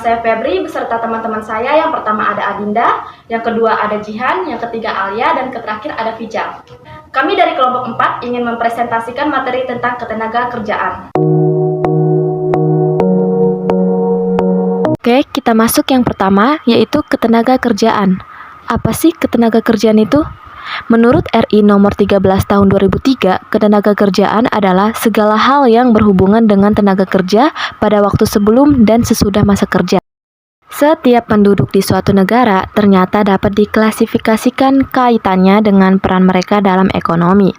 saya Febri beserta teman-teman saya. Yang pertama ada Adinda, yang kedua ada Jihan, yang ketiga Alia, dan terakhir ada Fijal. Kami dari kelompok 4 ingin mempresentasikan materi tentang ketenaga kerjaan. Oke, kita masuk yang pertama, yaitu ketenaga kerjaan. Apa sih ketenaga kerjaan itu? Menurut RI nomor 13 tahun 2003, ketenaga kerjaan adalah segala hal yang berhubungan dengan tenaga kerja pada waktu sebelum dan sesudah masa kerja. Setiap penduduk di suatu negara ternyata dapat diklasifikasikan kaitannya dengan peran mereka dalam ekonomi.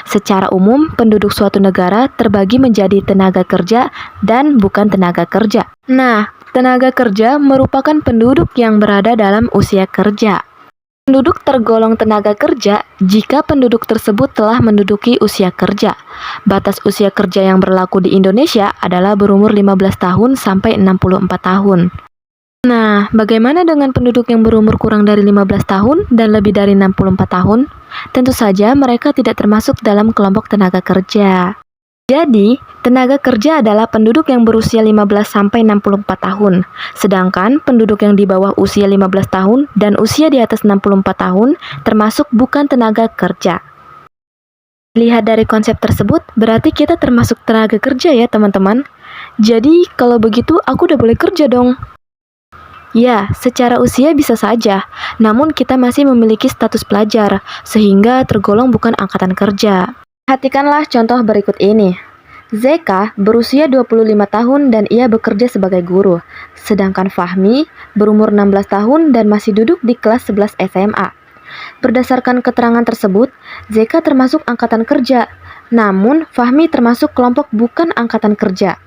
Secara umum, penduduk suatu negara terbagi menjadi tenaga kerja dan bukan tenaga kerja. Nah, tenaga kerja merupakan penduduk yang berada dalam usia kerja. Penduduk tergolong tenaga kerja jika penduduk tersebut telah menduduki usia kerja. Batas usia kerja yang berlaku di Indonesia adalah berumur 15 tahun sampai 64 tahun. Nah, bagaimana dengan penduduk yang berumur kurang dari 15 tahun dan lebih dari 64 tahun? Tentu saja mereka tidak termasuk dalam kelompok tenaga kerja. Jadi, tenaga kerja adalah penduduk yang berusia 15 sampai 64 tahun. Sedangkan penduduk yang di bawah usia 15 tahun dan usia di atas 64 tahun termasuk bukan tenaga kerja. Lihat dari konsep tersebut, berarti kita termasuk tenaga kerja ya teman-teman. Jadi, kalau begitu aku udah boleh kerja dong. Ya, secara usia bisa saja, namun kita masih memiliki status pelajar, sehingga tergolong bukan angkatan kerja. Perhatikanlah contoh berikut ini. Zeka berusia 25 tahun dan ia bekerja sebagai guru, sedangkan Fahmi berumur 16 tahun dan masih duduk di kelas 11 SMA. Berdasarkan keterangan tersebut, Zeka termasuk angkatan kerja, namun Fahmi termasuk kelompok bukan angkatan kerja.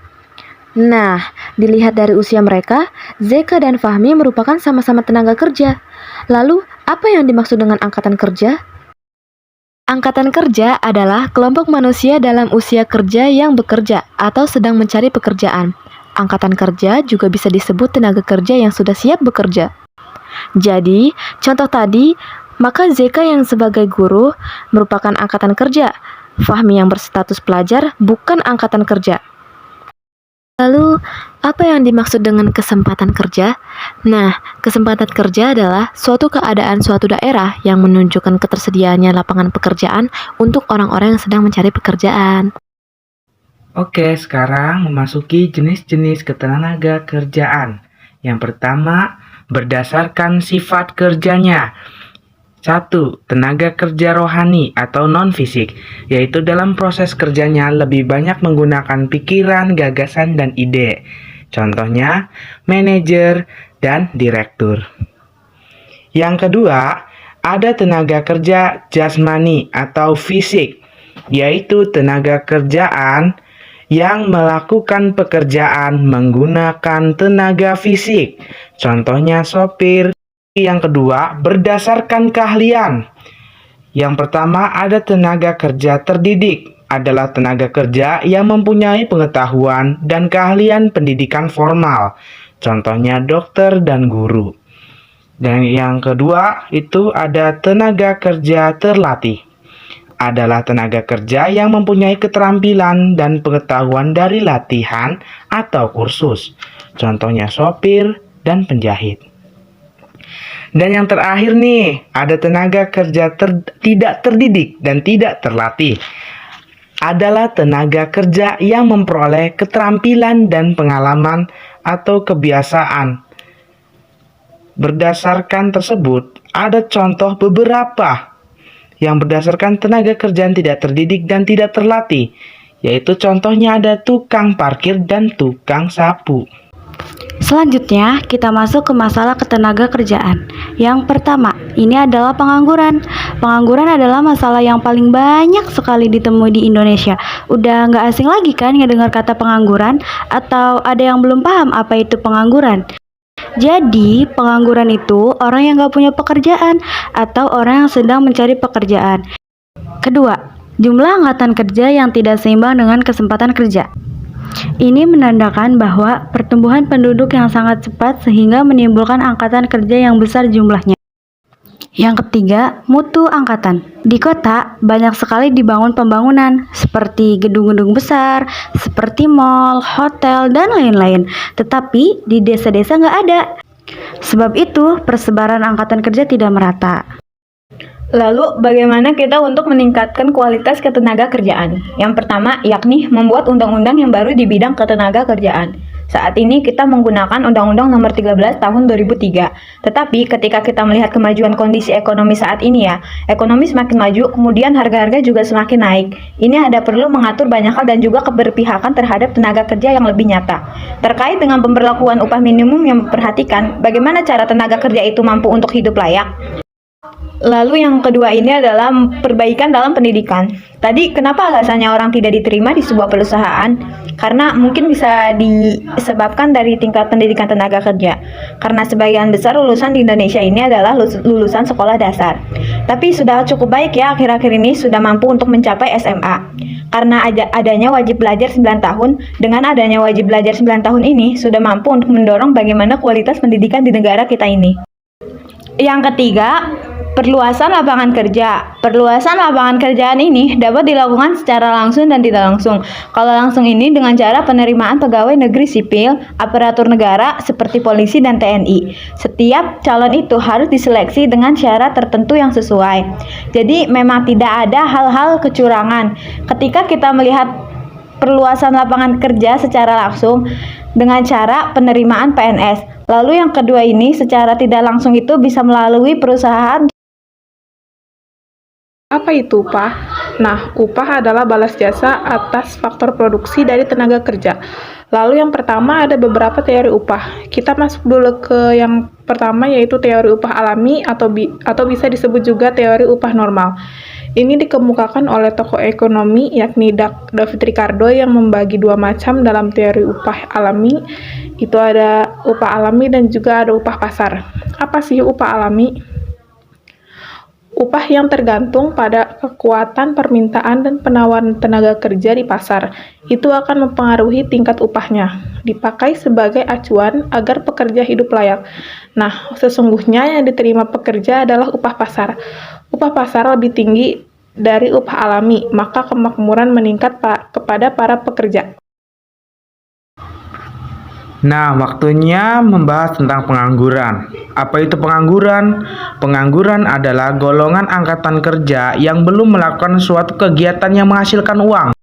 Nah, dilihat dari usia mereka, Zeka dan Fahmi merupakan sama-sama tenaga kerja. Lalu, apa yang dimaksud dengan angkatan kerja? Angkatan kerja adalah kelompok manusia dalam usia kerja yang bekerja atau sedang mencari pekerjaan. Angkatan kerja juga bisa disebut tenaga kerja yang sudah siap bekerja. Jadi, contoh tadi, maka Zeka yang sebagai guru merupakan angkatan kerja. Fahmi yang berstatus pelajar bukan angkatan kerja. Lalu, apa yang dimaksud dengan kesempatan kerja? Nah, kesempatan kerja adalah suatu keadaan suatu daerah yang menunjukkan ketersediaannya lapangan pekerjaan untuk orang-orang yang sedang mencari pekerjaan. Oke, sekarang memasuki jenis-jenis ketenaga kerjaan. Yang pertama, berdasarkan sifat kerjanya. 1. Tenaga kerja rohani atau non-fisik, yaitu dalam proses kerjanya lebih banyak menggunakan pikiran, gagasan, dan ide. Contohnya, manajer dan direktur. Yang kedua, ada tenaga kerja jasmani atau fisik, yaitu tenaga kerjaan yang melakukan pekerjaan menggunakan tenaga fisik. Contohnya sopir. Yang kedua, berdasarkan keahlian. Yang pertama, ada tenaga kerja terdidik, adalah tenaga kerja yang mempunyai pengetahuan dan keahlian pendidikan formal. Contohnya dokter dan guru. Dan yang kedua, itu ada tenaga kerja terlatih. Adalah tenaga kerja yang mempunyai keterampilan dan pengetahuan dari latihan atau kursus. Contohnya sopir dan penjahit. Dan yang terakhir nih, ada tenaga kerja tidak terdidik dan tidak terlatih. Adalah tenaga kerja yang memperoleh keterampilan dan pengalaman atau kebiasaan. Berdasarkan tersebut, ada contoh beberapa yang berdasarkan tenaga kerjaan tidak terdidik dan tidak terlatih, yaitu contohnya ada tukang parkir dan tukang sapu. Selanjutnya, kita masuk ke masalah ketenaga kerjaan. Yang pertama, ini adalah pengangguran. Pengangguran adalah masalah yang paling banyak sekali ditemui di Indonesia. Udah nggak asing lagi kan ngedengar kata pengangguran? Atau ada yang belum paham apa itu pengangguran? Jadi, pengangguran itu orang yang nggak punya pekerjaan atau orang yang sedang mencari pekerjaan. Kedua, jumlah angkatan kerja yang tidak seimbang dengan kesempatan kerja. Ini menandakan bahwa pertumbuhan penduduk yang sangat cepat sehingga menimbulkan angkatan kerja yang besar jumlahnya. Yang ketiga, mutu angkatan. Di kota, banyak sekali dibangun pembangunan seperti gedung-gedung besar, seperti mall, hotel, dan lain-lain. Tetapi di desa-desa nggak ada. Sebab itu, persebaran angkatan kerja tidak merata. Lalu, bagaimana kita untuk meningkatkan kualitas ketenaga kerjaan? Yang pertama, yakni membuat undang-undang yang baru di bidang ketenaga kerjaan. Saat ini kita menggunakan Undang-Undang Nomor 13 Tahun 2003. Tetapi ketika kita melihat kemajuan kondisi ekonomi saat ini ya, ekonomi semakin maju, kemudian harga-harga juga semakin naik. Ini ada perlu mengatur banyak hal dan juga keberpihakan terhadap tenaga kerja yang lebih nyata. Terkait dengan pemberlakuan upah minimum yang memperhatikan bagaimana cara tenaga kerja itu mampu untuk hidup layak. Lalu yang kedua ini adalah perbaikan dalam pendidikan. Tadi kenapa alasannya orang tidak diterima di sebuah perusahaan? Karena mungkin bisa disebabkan dari tingkat pendidikan tenaga kerja. Karena sebagian besar lulusan di Indonesia ini adalah lulusan sekolah dasar. Tapi sudah cukup baik ya akhir-akhir ini sudah mampu untuk mencapai SMA. Karena adanya wajib belajar 9 tahun, dengan adanya wajib belajar 9 tahun ini sudah mampu untuk mendorong bagaimana kualitas pendidikan di negara kita ini. Yang ketiga, perluasan lapangan kerja. Perluasan lapangan kerjaan ini dapat dilakukan secara langsung dan tidak langsung. Kalau langsung ini dengan cara penerimaan pegawai negeri sipil, aparatur negara seperti polisi dan TNI. Setiap calon itu harus diseleksi dengan syarat tertentu yang sesuai. Jadi memang tidak ada hal-hal kecurangan. Ketika kita melihat perluasan lapangan kerja secara langsung dengan cara penerimaan PNS. Lalu yang kedua ini secara tidak langsung itu bisa melalui perusahaan. Apa itu upah? Nah, upah adalah balas jasa atas faktor produksi dari tenaga kerja. Lalu yang pertama ada beberapa teori upah. Kita masuk dulu ke yang pertama yaitu teori upah alami atau bisa disebut juga teori upah normal. Ini dikemukakan oleh tokoh ekonomi yakni David Ricardo yang membagi dua macam dalam teori upah alami. Itu ada upah alami dan juga ada upah pasar. Apa sih upah alami? Upah yang tergantung pada kekuatan permintaan dan penawaran tenaga kerja di pasar. Itu akan mempengaruhi tingkat upahnya. Dipakai sebagai acuan agar pekerja hidup layak. Nah, sesungguhnya yang diterima pekerja adalah upah pasar. Upah pasar lebih tinggi dari upah alami, maka kemakmuran meningkat kepada para pekerja. Nah, waktunya membahas tentang pengangguran. Apa itu pengangguran? Pengangguran adalah golongan angkatan kerja yang belum melakukan suatu kegiatan yang menghasilkan uang.